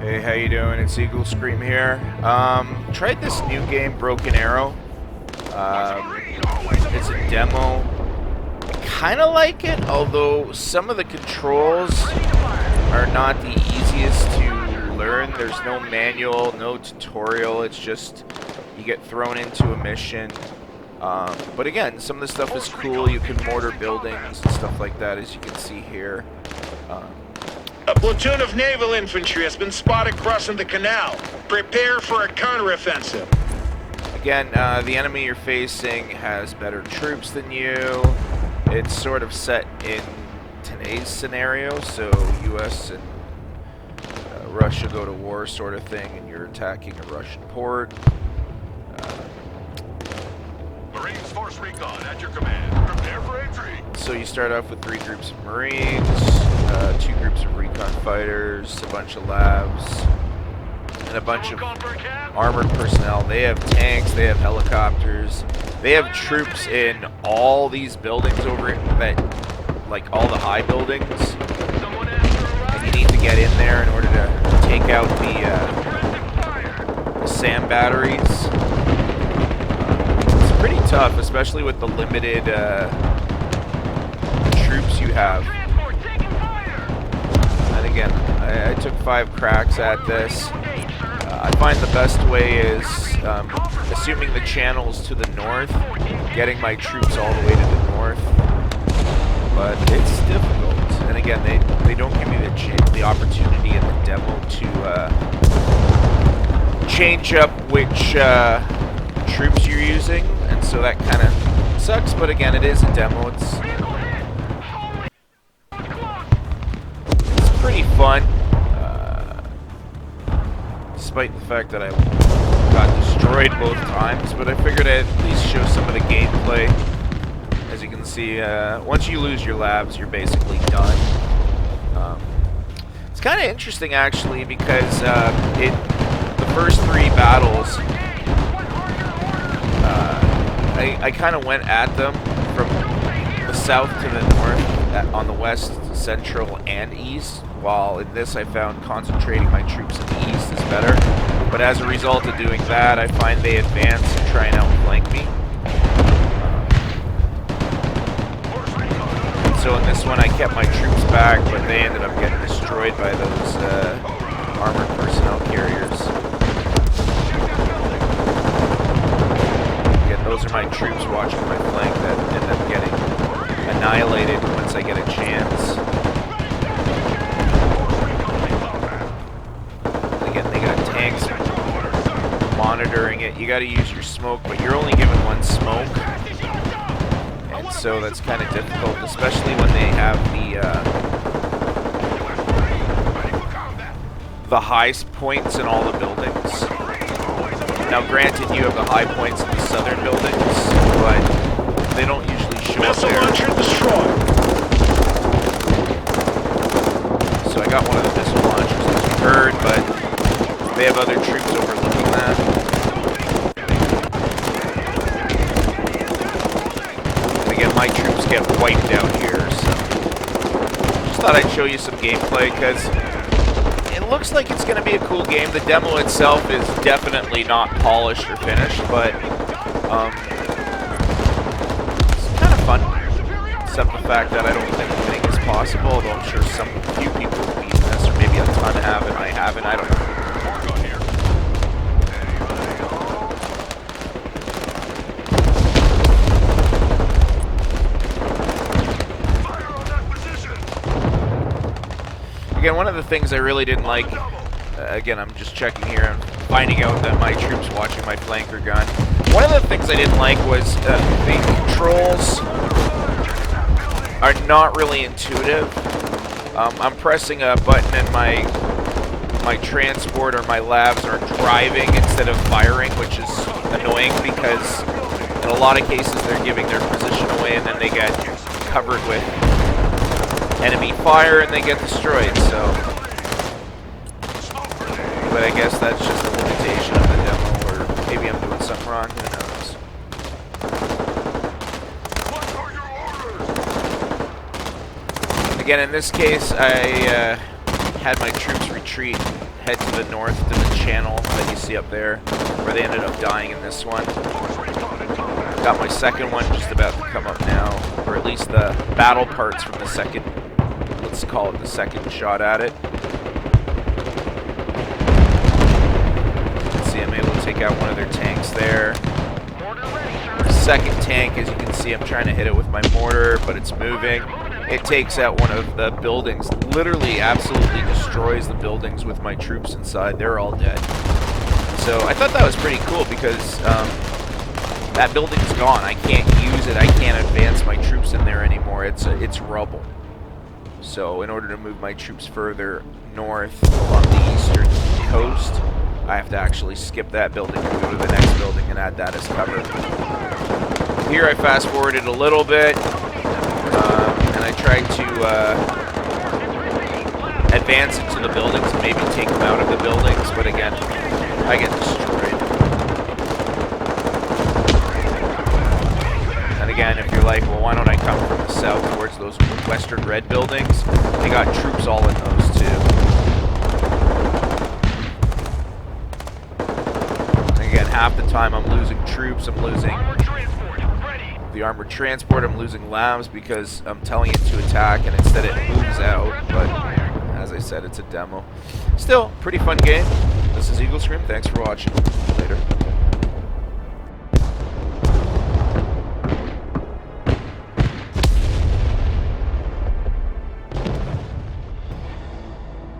Hey, how you doing? It's Eagle Scream here. Tried this new game, Broken Arrow. It's a demo. I kind of like it, although some of the controls are not the easiest to learn. There's no manual, no tutorial. It's just you get thrown into a mission. But again, some of the stuff is cool. You can mortar buildings and stuff like that, as you can see here. A platoon of naval infantry has been spotted crossing the canal. Prepare for a counteroffensive. Again, the enemy you're facing has better troops than you. It's sort of set in today's scenario, so U.S. and Russia go to war sort of thing, and you're attacking a Russian port. Marines Force Recon at your command. Prepare for entry. So you start off with 3 groups of Marines, 2 groups of recon fighters, a bunch of labs, and a bunch of armored personnel. They have tanks, they have helicopters, they have troops in all these buildings over that, like all the high buildings. And you need to get in there in order to take out the SAM batteries. It's pretty tough, especially with the limited troops you have. And again, I took 5 cracks at this. I find the best way is assuming the channel's to the north, getting my troops all the way to the north. But it's difficult. And again, they don't give me the opportunity in the demo to change up which troops you're using, and so that kind of sucks. But again, it is a demo. It's pretty fun, despite the fact that I got destroyed both times. But I figured I'd at least show some of the gameplay. As you can see, once you lose your labs, you're basically done. It's kind of interesting, actually, because the first 3 battles, I kind of went at them from the south to the north, on the west, central, and east, while in this I found concentrating my troops in the east is better. But as a result of doing that, I find they advance and try and outflank me. So in this one I kept my troops back, but they ended up getting destroyed by those armored personnel carriers. Again, those are my troops watching my flank that end up getting annihilated once I get a chance. Again, they got tanks monitoring it. You got to use your smoke, but you're only given 1 smoke. And so that's kind of difficult, especially when they have the high points in all the buildings. Now, granted, you have the high points in the southern buildings, but they don't usually show up there. So I got one of the missile launchers, as you heard, but they have other troops overlooking that. My troops get wiped out here, so just thought I'd show you some gameplay, because it looks like it's going to be a cool game. The demo itself is definitely not polished or finished, but it's kind of fun, except the fact that I don't think winning is possible, although I'm sure few people have beaten this, or maybe a ton have, and I haven't, I don't know. Again, one of the things I really didn't like, again, I'm just checking here, I'm finding out that my troops watching my flanker gun. One of the things I didn't like was the controls are not really intuitive. I'm pressing a button and my transport or my labs are driving instead of firing, which is annoying because in a lot of cases they're giving their position away and then they get covered with enemy fire and they get destroyed, so. But I guess that's just a limitation of the demo, or maybe I'm doing something wrong, who knows. Again, in this case, I had my troops retreat head to the north to the channel that you see up there, where they ended up dying in this one. Got my second one just about to come up now, or at least the battle parts from the second, let's call it the second shot at it. You can see I'm able to take out one of their tanks there. Second tank, as you can see, I'm trying to hit it with my mortar, but it's moving. It takes out one of the buildings, literally absolutely destroys the buildings with my troops inside. They're all dead. So I thought that was pretty cool because that building's gone. I can't use it. I can't advance my troops in there anymore. It's rubble. So in order to move my troops further north along the eastern coast, I have to actually skip that building and go to the next building and add that as cover. Here I fast forwarded a little bit, and I tried to advance into the buildings and maybe take them out of the buildings, but again, I get destroyed. And again, if you're like, well, why don't I come from the south towards those western red buildings? They got troops all in those too. Again, half the time I'm losing troops, I'm losing the armored transport, I'm losing labs because I'm telling it to attack and instead it moves out, but as I said, it's a demo. Still, pretty fun game. This is Eagle Scream, thanks for watching. Later.